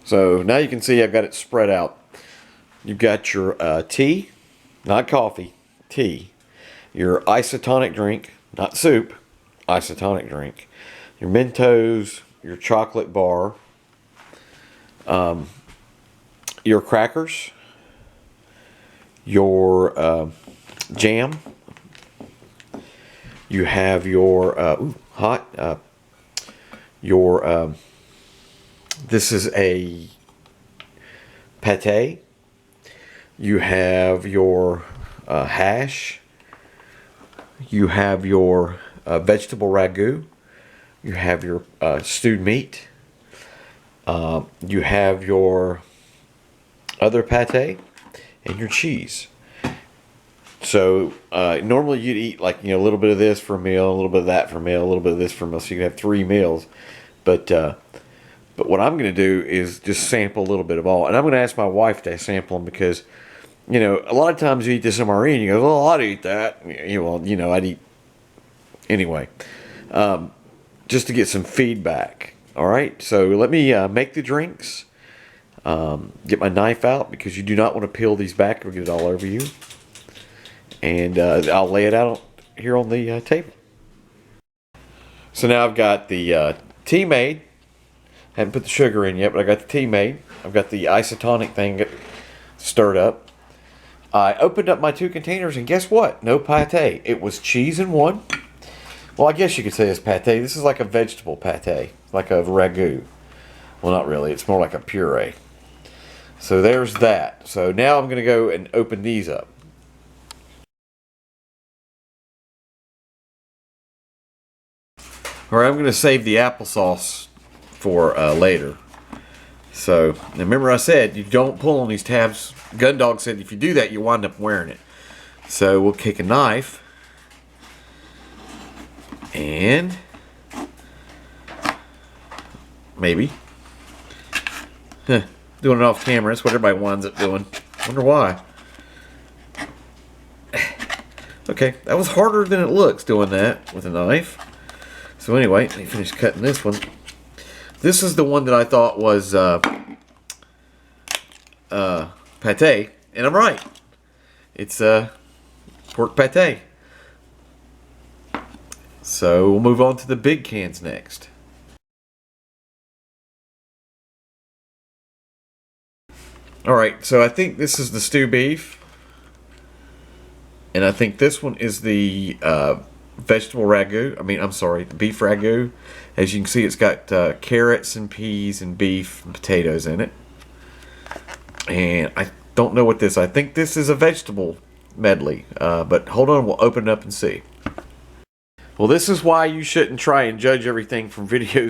So now you can see I've got it spread out. You've got your tea, not coffee, tea. Your isotonic drink, not soup, isotonic drink. Your Mentos, your chocolate bar, your crackers, your jam. You have your this is a pate. You have your hash. You have your vegetable ragu. You have your stewed meat. You have your other pate and your cheese. So normally you'd eat like a little bit of this for a meal, a little bit of that for a meal, a little bit of this for a meal. So you can have 3 meals. But what I'm going to do is just sample a little bit of all, and I'm going to ask my wife to sample them because a lot of times you eat this MRE and you go, well, I'd eat that. Well, I'd eat anyway. Just to get some feedback. All right. So let me make the drinks. Get my knife out because you do not want to peel these back or get it all over you. And I'll lay it out here on the table. So now I've got the tea made. Haven't put the sugar in yet, but I got the tea made. I've got the isotonic thing stirred up. I opened up my 2 containers, and guess what? No pate. It was cheese in one. Well, I guess you could say it's pate. This is like a vegetable pate, like a ragu. Well, not really. It's more like a puree. So there's that. So now I'm going to go and open these up. All right, I'm going to save the applesauce for later. So remember I said you don't pull on these tabs. Gundog said if you do that you wind up wearing it. So we'll take a knife and maybe doing it off camera. That's what everybody winds up doing. Wonder why. Okay, that was harder than it looks doing that with a knife. So anyway, let me finish cutting this one. This is the one that I thought was pate, and I'm right. It's pork pate. So we'll move on to the big cans next. Alright, so I think this is the stew beef. And I think this one is the vegetable ragu. The beef ragu. As you can see, it's got carrots and peas and beef and potatoes in it. And I don't know what this. I think this is a vegetable medley. But hold on, we'll open it up and see. Well, this is why you shouldn't try and judge everything from previous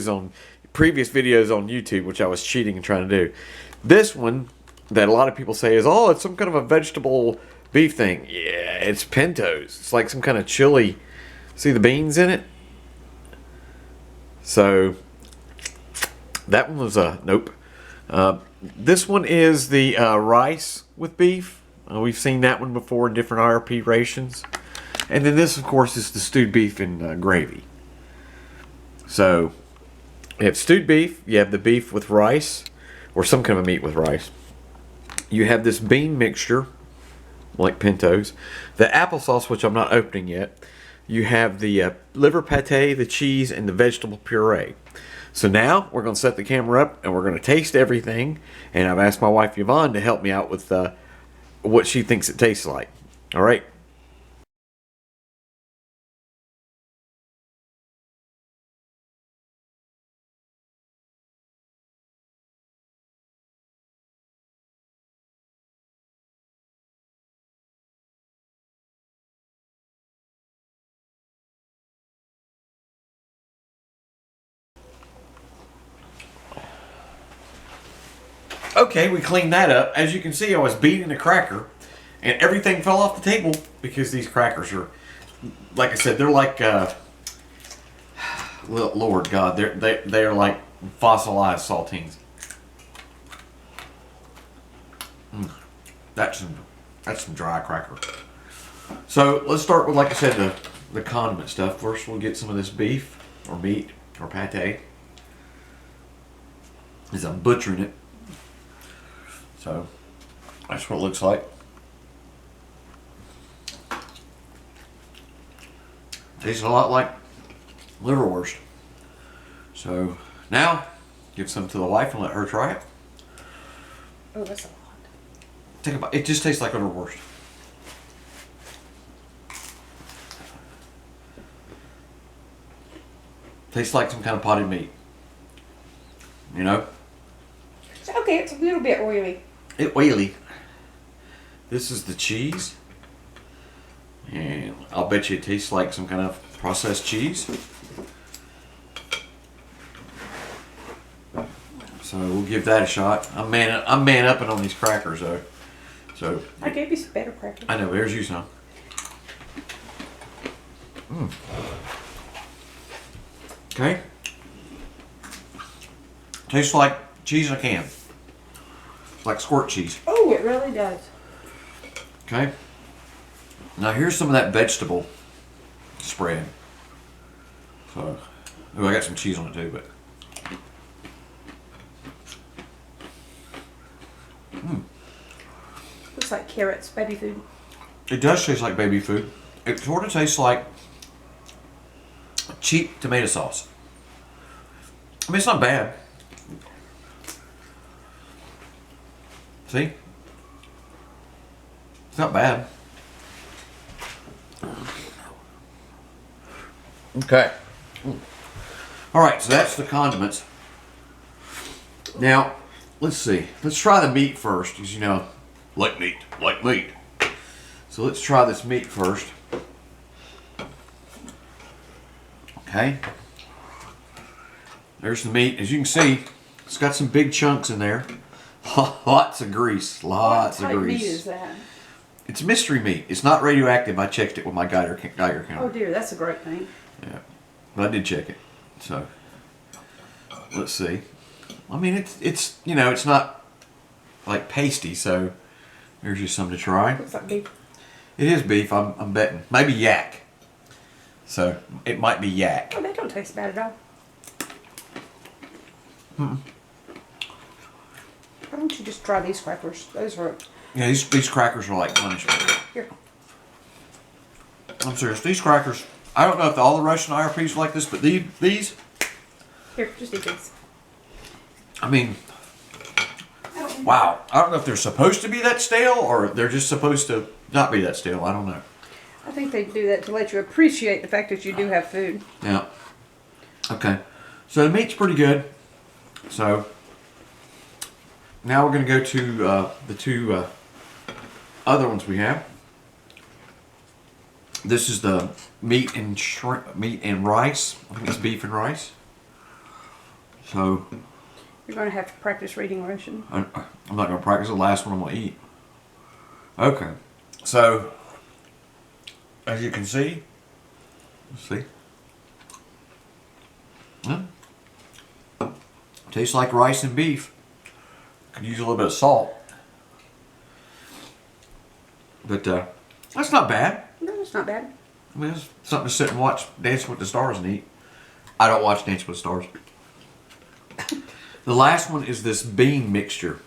videos on YouTube, which I was cheating and trying to do. This one that a lot of people say is, oh, it's some kind of a vegetable beef thing. Yeah, it's pintos. It's like some kind of chili. See the beans in it? So that one was nope. This one is the rice with beef. We've seen that one before in different IRP rations. And then this, of course, is the stewed beef and gravy. So you have stewed beef. You have the beef with rice, or some kind of meat with rice. You have this bean mixture, like pintos. The applesauce, which I'm not opening yet. You have the liver pate, the cheese, and the vegetable puree. So now we're going to set the camera up and we're going to taste everything. And I've asked my wife Yvonne to help me out with what she thinks it tastes like. All right. Okay, we cleaned that up. As you can see, I was beating a cracker, and everything fell off the table because these crackers are, like I said, they're like, Lord God, they're like fossilized saltines. That's some dry cracker. So let's start with, like I said, the condiment stuff. First, we'll get some of this beef or meat or pate. As I'm butchering it. So that's what it looks like. Tastes a lot like liverwurst. So now give some to the wife and let her try it. Oh, that's a lot. Think about it. It just tastes like liverwurst. Tastes like some kind of potted meat. You know? Okay, it's a little bit oily. It oily. This is the cheese. And I'll bet you it tastes like some kind of processed cheese. So we'll give that a shot. I'm man upping on these crackers though. So I gave you some better crackers. I know, there's you some. Okay. Tastes like cheese in a can. Like squirt cheese. Oh, it really does. Okay. Now here's some of that vegetable spread. So, oh, I got some cheese on it too, but. Looks like carrots, baby food. It does taste like baby food. It sort of tastes like cheap tomato sauce. I mean, it's not bad. See? It's not bad. Okay. All right, so that's the condiments. Now, let's see. Let's try the meat first, because you know, like meat. So let's try this meat first. Okay. There's the meat. As you can see, it's got some big chunks in there. Lots of grease. Lots of What type grease. meat is that? It's mystery meat. It's not radioactive. I checked it with my Geiger counter. Oh dear, that's a great thing. Yeah, but I did check it. So let's see. I mean, it's you know, it's not like pasty. So there's just some to try. Looks like beef. It is beef. I'm betting maybe yak. So it might be yak. Oh, they don't taste bad at all. Why don't you just try these crackers? Those are Yeah, these crackers are like punishment. here. I'm serious. These crackers. I don't know if all the Russian IRPs are like this, but these. Here, just eat these. I mean, wow. I don't know if they're supposed to be that stale or they're just supposed to not be that stale. I don't know. I think they do that to let you appreciate the fact that you do have food. Yeah. Okay. So the meat's pretty good. So now we're going to go to the two other ones we have. This is the meat and rice. I think it's beef and rice. So You're going to have to practice reading Russian. I'm not going to practice the last one I'm going to eat. Okay. So as you can see, let's see. Tastes like rice and beef. Could use a little bit of salt. But that's not bad. No, it's not bad. I mean, it's something to sit and watch Dancing with the Stars and eat. I don't watch Dancing with the Stars. The last one is this bean mixture.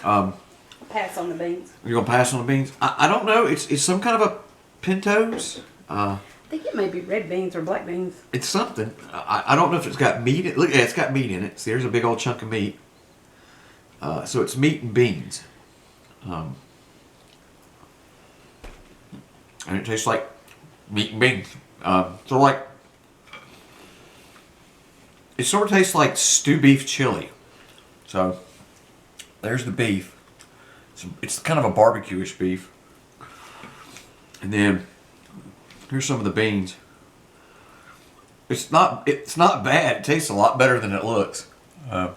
Pass on the beans. You're going to pass on the beans? I don't know. It's some kind of a pintos. I think it may be red beans or black beans. It's something. I don't know if it's got meat. Look, yeah, it's got meat in it. See, there's a big old chunk of meat. So it's meat and beans. And it tastes like meat and beans. So like, it sort of tastes like stew beef chili. So there's the beef. It's kind of a barbecue-ish beef. And then here's some of the beans. It's not bad. It tastes a lot better than it looks. As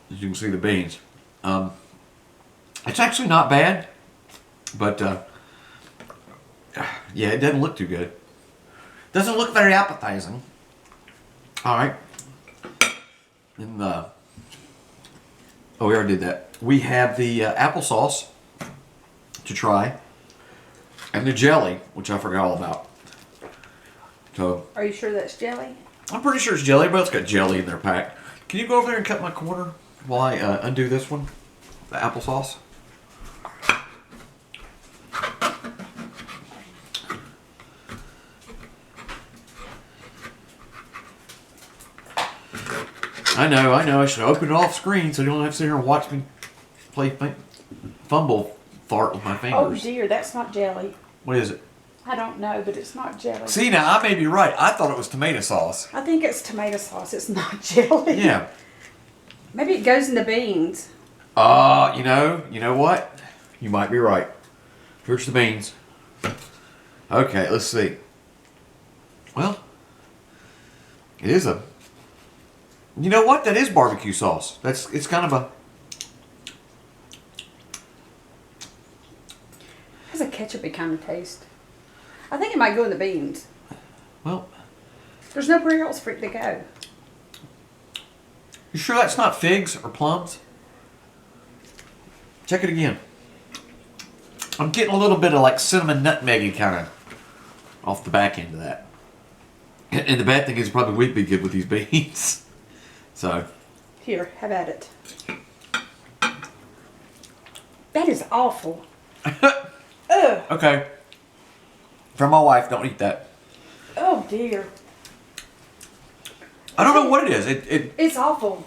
you can see the beans. It's actually not bad, but yeah, it doesn't look too good. Doesn't look very appetizing. All right. And oh, we already did that. We have the applesauce to try, and the jelly, which I forgot all about. So, Are you sure that's jelly? I'm pretty sure it's jelly, but it's got jelly in their pack. Can you go over there and cut my corner while I undo this one? the applesauce. I know. I should open it off screen so you don't have to sit here and watch me play fumble fart with my Oh fingers. dear, that's not jelly. What is it? I don't know, but it's not jelly. See, now I may be right. I thought it was tomato sauce. I think it's tomato sauce. It's not jelly. Yeah. Maybe it goes in the beans. You know what? You might be right. Here's the beans. Okay, let's see. Well, it is a. You know what? That is barbecue sauce. It's kind of a. It has a ketchupy kind of taste. I think it might go in the beans. Well, There's nowhere else for it to go. you sure that's not figs or plums? Check it again. I'm getting a little bit of like cinnamon nutmeggy kind of off the back end of that. And the bad thing is, it probably would be good with these beans. So. Here, have at it. That is awful. Ugh. Okay. From my wife, don't eat that. Oh dear. I don't know what it is. It's awful.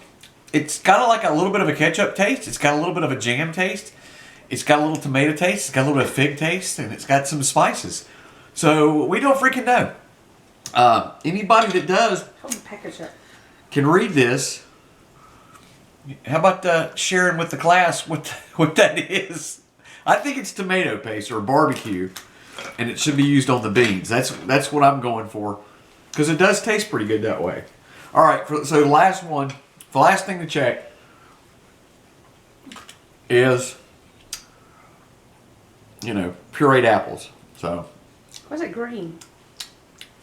It's got like a little bit of a ketchup taste. It's got a little bit of a jam taste. It's got a little tomato taste. It's got a little bit of fig taste, and it's got some spices. So we don't freaking know. Anybody that does Hold the package up. can read this. How about sharing with the class what that is? I think it's tomato paste or barbecue, and it should be used on the beans. That's what I'm going for, because it does taste pretty good that way. All right, so the last one, the last thing to check is, pureed apples. So Why is it green?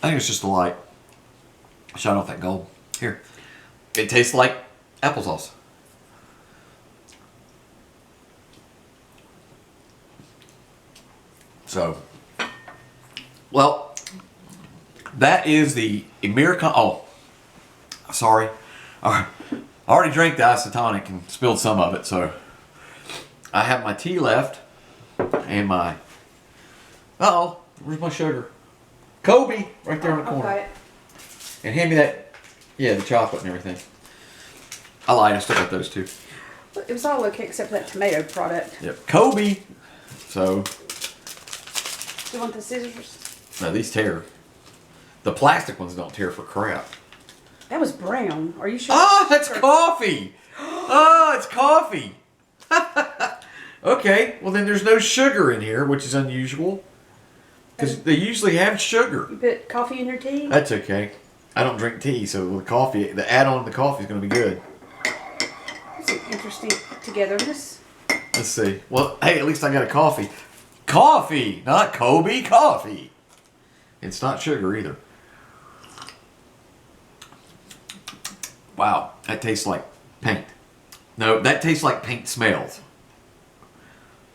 I think it's just the light. Shine off that gold. Here, it tastes like applesauce. So, well, that is the EMERCOM. Oh, sorry. I already drank the isotonic and spilled some of it, so I have my tea left and my. Uh-oh, where's my sugar? Kobe, right there in the corner. Got it. And hand me that, the chocolate and everything. I lied, I still got those too. It was all okay except for that tomato product. Yep, Kobe. So, Do you want the scissors? no, these tear. The plastic ones don't tear for crap. That was brown. Are you sure? Oh, that's coffee. Oh, it's coffee. Okay, well then there's no sugar in here, which is unusual. Because they usually have sugar. You put coffee in your tea? That's okay. I don't drink tea, so the coffee, the add-on to the coffee is going to be good. It's an interesting togetherness. Let's see. Well, hey, at least I got a coffee. Coffee, not Kobe, coffee. It's not sugar either. Wow, that tastes like paint. No, that tastes like paint smells.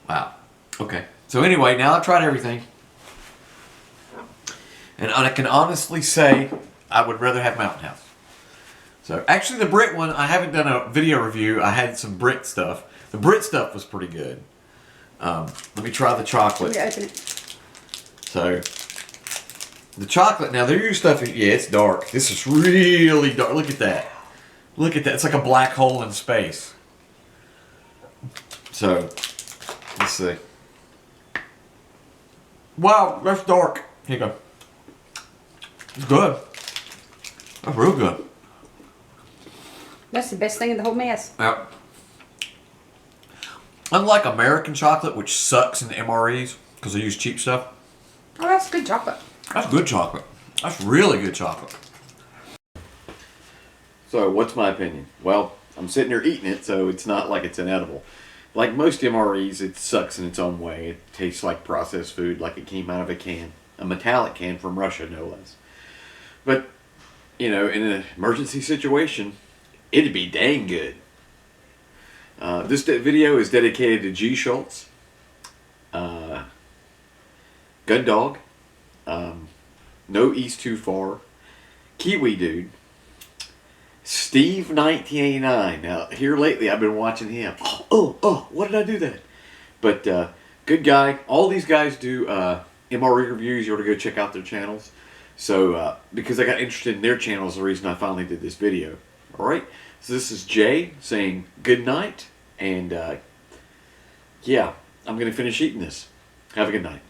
Wow. Okay. So anyway, now I've tried everything. And I can honestly say I would rather have Mountain House. So actually the Brit one, I haven't done a video review. I had some Brit stuff. The Brit stuff was pretty good. Let me try the chocolate. Let me open it. So the chocolate, now their stuff, it's dark. This is really dark. Look at that. Look at that. It's like a black hole in space. So, let's see. Wow, that's dark. Here you go. It's good. That's real good. That's the best thing in the whole mess. Yep. Unlike American chocolate, which sucks in the MREs because they use cheap stuff. Oh, that's good chocolate. That's good chocolate. That's really good chocolate. So, what's my opinion? Well, I'm sitting here eating it, so it's not like it's inedible. Like most MREs, it sucks in its own way. It tastes like processed food, like it came out of a can. A metallic can from Russia, no less. But, in an emergency situation, it'd be dang good. This video is dedicated to G. Schultz, Gun Dog, No East Too Far, Kiwi Dude, Steve 1989. Now, here lately, I've been watching him. Oh, what did I do that? But good guy. All these guys do MRE reviews. You ought to go check out their channels. So because I got interested in their channels, the reason I finally did this video. All right. So this is Jay saying good night, and yeah, I'm gonna finish eating this. Have a good night.